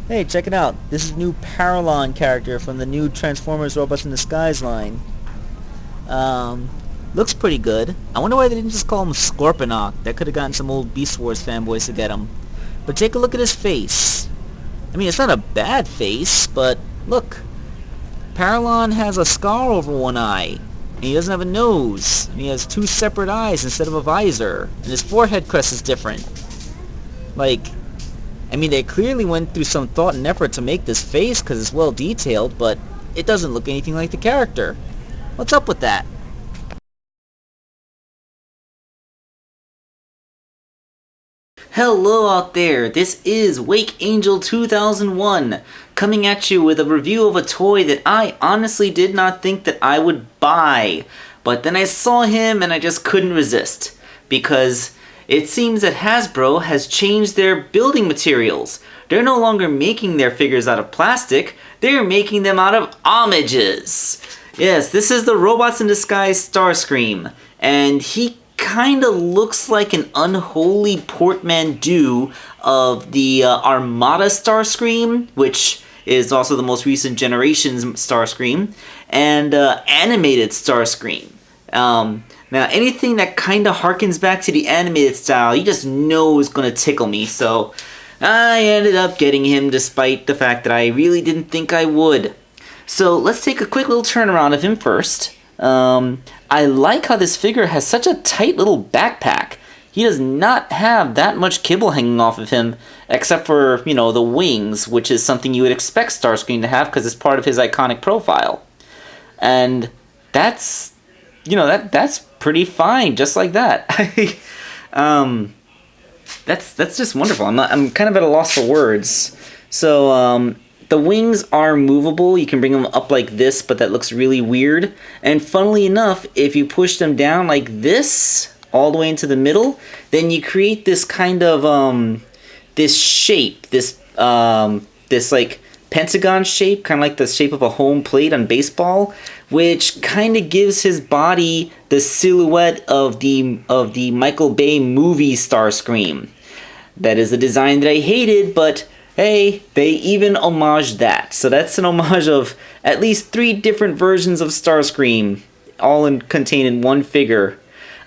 Hey, check it out. This is new Paralon character from the new Transformers Robots in Disguise line. Um, Looks pretty good. I wonder why they didn't just call him Scorponok. That could have gotten some old Beast Wars fanboys to get him. But take a look at his face. I mean, it's not a bad face, but look. Paralon has a scar over one eye. And he doesn't have a nose. And he has two separate eyes instead of a visor. And his forehead crest is different. Like, I mean, they clearly went through some thought and effort to make this face because it's well detailed, but it doesn't look anything like the character. What's up with that? Hello out there, this is Wakeangel2K1 coming at you with a review of a toy that I honestly did not think that I would buy. But then I saw him and I just couldn't resist. Because it seems that Hasbro has changed their building materials. They're no longer making their figures out of plastic, they're making them out of homages. Yes, this is the Robots in Disguise Starscream. And he kind of looks like an unholy portmanteau of the Armada Starscream, which is also the most recent generation's Starscream, and animated Starscream. Now, anything that kind of harkens back to the animated style, you just know is going to tickle me, so I ended up getting him despite the fact that I really didn't think I would. So let's take a quick little turnaround of him first. I like how this figure has such a tight little backpack. He does not have that much kibble hanging off of him, except for, you know, the wings, which is something you would expect Starscream to have because it's part of his iconic profile. And that's, you know, that's pretty fine, just like that. That's just wonderful. I'm kind of at a loss for words. So, the wings are movable. You can bring them up like this, but that looks really weird. And funnily enough, if you push them down like this, all the way into the middle, then you create this kind of, this shape, this like pentagon shape, kind of like the shape of a home plate on baseball, which kind of gives his body the silhouette of the Michael Bay movie Starscream. That is a design that I hated, but hey, they even homaged that. So that's an homage of at least 3 different versions of Starscream, all contained in one figure.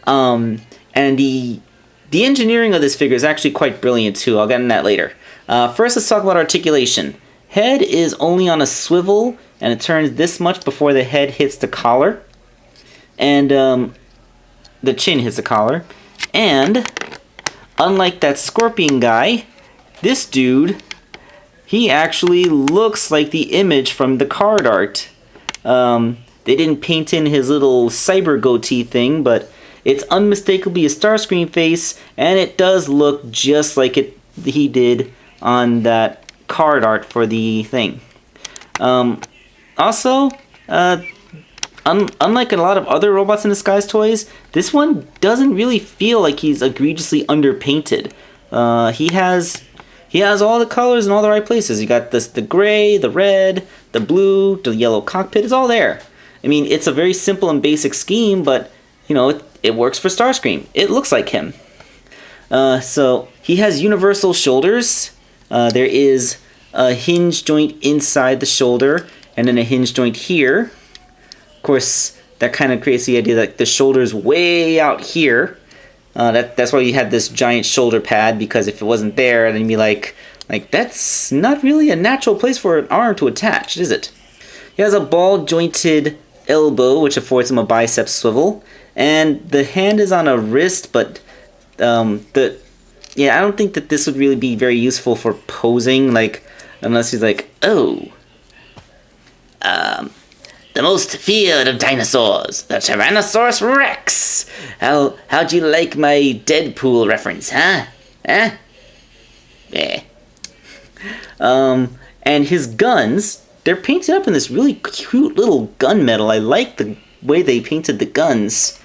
And the engineering of this figure is actually quite brilliant too. I'll get into that later. First, let's talk about articulation. Head is only on a swivel, and it turns this much before the head hits the collar. And the chin hits the collar. And unlike that Scorpion guy, this dude, he actually looks like the image from the card art. They didn't paint in his little cyber goatee thing, but it's unmistakably a Starscream face, and it does look just like he did on that card art for the thing. Also, unlike a lot of other Robots in Disguise toys, this one doesn't really feel like he's egregiously underpainted. He has all the colors in all the right places. You got the gray, the red, the blue, the yellow cockpit. It's all there. I mean, it's a very simple and basic scheme, but, you know, it works for Starscream. It looks like him. So, he has universal shoulders. There is a hinge joint inside the shoulder, and then a hinge joint here. Of course, that kind of creates the idea that the shoulder's way out here. That's why you had this giant shoulder pad, because if it wasn't there, then you'd be like that's not really a natural place for an arm to attach, is it? He has a ball-jointed elbow, which affords him a bicep swivel, and the hand is on a wrist, but I don't think that this would really be very useful for posing, like, unless he's like, oh, the most feared of dinosaurs, the Tyrannosaurus Rex. How'd you like my Deadpool reference, huh? Huh? Yeah. And his guns, they're painted up in this really cute little gunmetal. I like the way they painted the guns.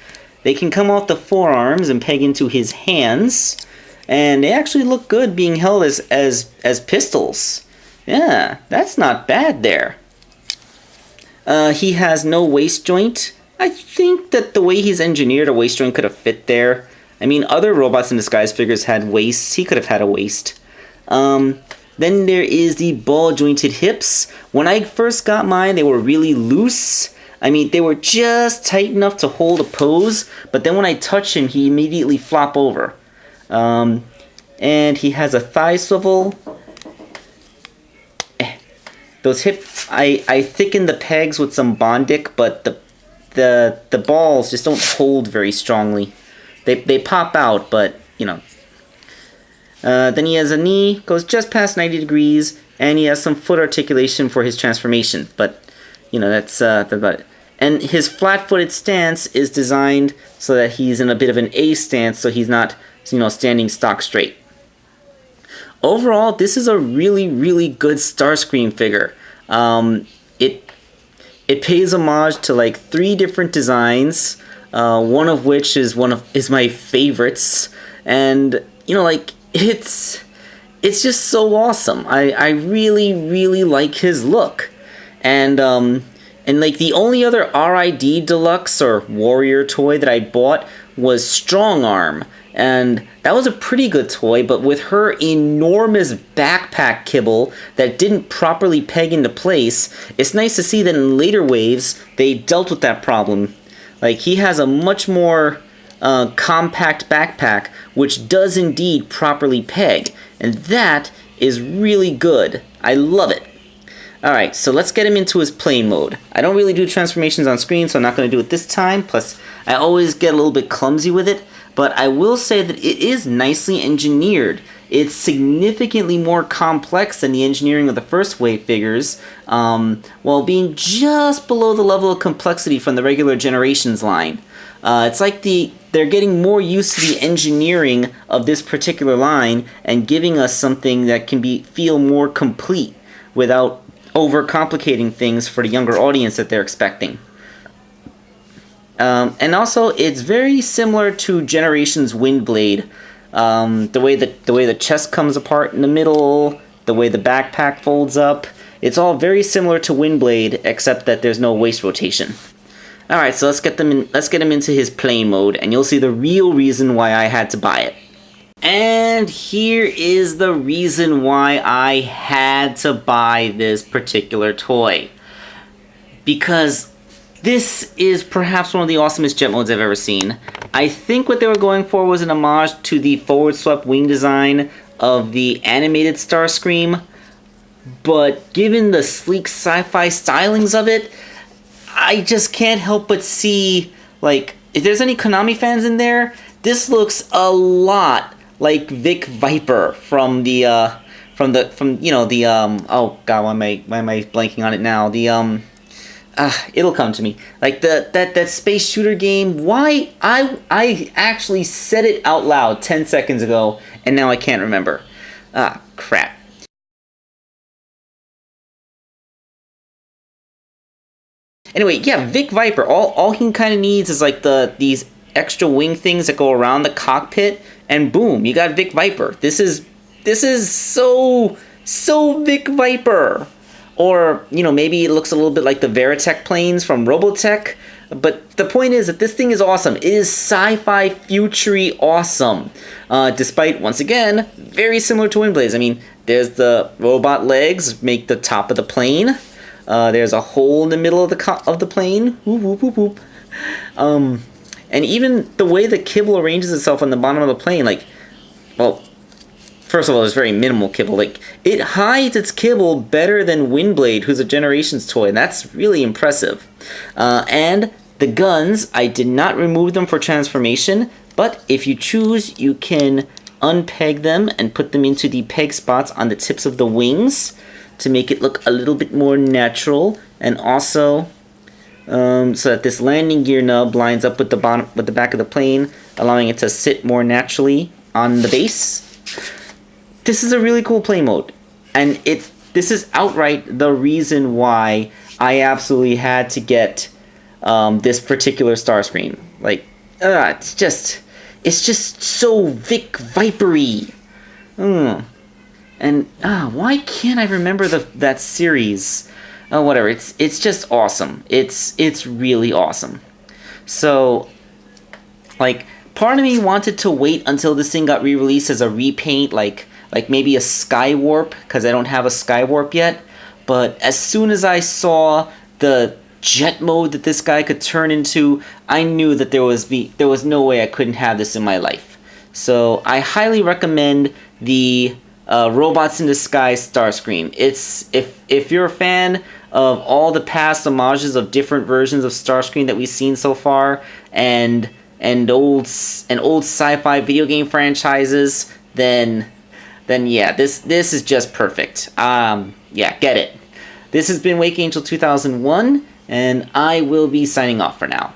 They can come off the forearms and peg into his hands, and they actually look good being held as pistols. Yeah, that's not bad there. He has no waist joint. I think that the way he's engineered, a waist joint could have fit there. I mean, other Robots in Disguise figures had waists. He could have had a waist. Then there is the ball jointed hips. When I first got mine, they were really loose. I mean, they were just tight enough to hold a pose, but then when I touch him, he immediately flop over. And he has a thigh swivel. Those hip, I thickened the pegs with some Bondic, but the balls just don't hold very strongly. They pop out, but you know. Then he has a knee, goes just past 90 degrees, and he has some foot articulation for his transformation. But you know, that's about it. And his flat-footed stance is designed so that he's in a bit of an A stance, so he's not, you know, standing stock straight. Overall, this is a really, really good Starscream figure. It pays homage to like 3 different designs, one of which is my favorites, and you know, like it's just so awesome. I really, really like his look, and like the only other RID Deluxe or Warrior toy that I bought was Strong Arm. And that was a pretty good toy, but with her enormous backpack kibble that didn't properly peg into place, it's nice to see that in later waves, they dealt with that problem. Like, he has a much more compact backpack, which does indeed properly peg. And that is really good. I love it. Alright, so let's get him into his plane mode. I don't really do transformations on screen, so I'm not going to do it this time. Plus, I always get a little bit clumsy with it. But I will say that it is nicely engineered. It's significantly more complex than the engineering of the first wave figures, while being just below the level of complexity from the regular Generations line. It's like they're getting more used to the engineering of this particular line and giving us something that can feel more complete without overcomplicating things for the younger audience that they're expecting. And also, it's very similar to Generations Windblade. The way the chest comes apart in the middle, the way the backpack folds up. It's all very similar to Windblade, except that there's no waist rotation. All right, so let's get him into his plane mode, and you'll see the real reason why I had to buy it. And here is the reason why I had to buy this particular toy. Because this is perhaps one of the awesomest jet modes I've ever seen. I think what they were going for was an homage to the forward swept wing design of the animated Starscream, but given the sleek sci-fi stylings of it, I just can't help but see, like, if there's any Konami fans in there, this looks a lot like Vic Viper from the oh god, why am I blanking on it now? It'll come to me. Like that space shooter game. Why I actually said it out loud 10 seconds ago, and now I can't remember. Crap. Anyway, yeah, Vic Viper. All he kind of needs is like these extra wing things that go around the cockpit, and boom, you got Vic Viper. This is so Vic Viper. Or, you know, maybe it looks a little bit like the Veritech planes from Robotech. But the point is that this thing is awesome. It is sci-fi future-y awesome. Despite, once again, very similar to Windblades. I mean, there's the robot legs make the top of the plane. There's a hole in the middle of the plane. Whoop, whoop, whoop, whoop. And even the way the kibble arranges itself on the bottom of the plane, like, well, first of all, there's very minimal kibble. Like, it hides its kibble better than Windblade, who's a Generations toy, and that's really impressive. And the guns, I did not remove them for transformation, but if you choose, you can unpeg them and put them into the peg spots on the tips of the wings to make it look a little bit more natural, and also so that this landing gear nub lines up with the back of the plane, allowing it to sit more naturally on the base. This is a really cool play mode, and this is outright the reason why I absolutely had to get this particular Starscream. Like, it's just so Vic Viper-y. And why can't I remember that series? Oh, whatever. It's just awesome. It's really awesome. So, like, part of me wanted to wait until this thing got re-released as a repaint, like like maybe a sky warp, because I don't have a sky warp yet. But as soon as I saw the jet mode that this guy could turn into, I knew that there was no way I couldn't have this in my life. So I highly recommend the Robots in Disguise Starscream. It's if you're a fan of all the past homages of different versions of Starscream that we've seen so far, and old sci-fi video game franchises, then yeah, this is just perfect. Yeah, get it. This has been Wakeangel 2001, and I will be signing off for now.